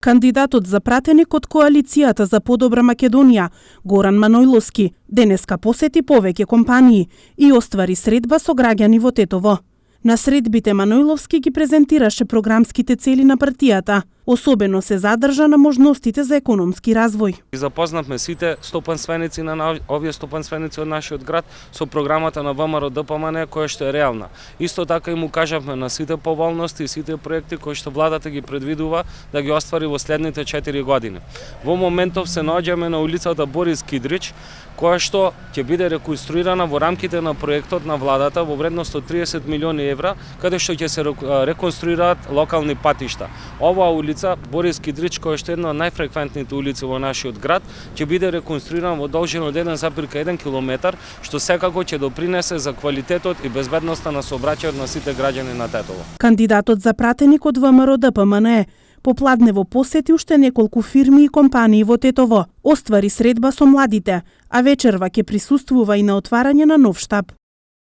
Кандидатот за пратеник од Коалицијата за подобра Македонија, Горан Манојловски, денеска посети повеќе компании и оствари средба со граѓани во Тетово. На средбите Манојловски ги презентираше програмските цели на партијата. Особено се задржа на можностите за економски развој. Запознавме сите стопанственици на овие стопанственици од нашиот град со програмата на ВМРО-ДПМН која што е реална. Исто така и му кажавме на сите поволности и сите проекти кои што владата ги предвидува да ги оствари во следните 4 години. Во моментов се наоѓаме на улицата Борис Кидрич, која што ќе биде реконструирана во рамките на проектот на владата во вредност од 30 милиони евра, каде што ќе се реконструираат локални патишта. Оваа улица Борис Кидрич, која што е една од најфреквентните улици во нашиот град, ќе биде реконструиран во должина од 1,1 километар, што секако ќе допринесе за квалитетот и безбедноста на сообраќајот на сите граѓани на Тетово. Кандидатот за пратеник од ВМРО-ДПМН попладнево посети уште неколку фирми и компании во Тетово, оствари средба со младите, а вечерва ќе присуствува и на отварање на нов штаб.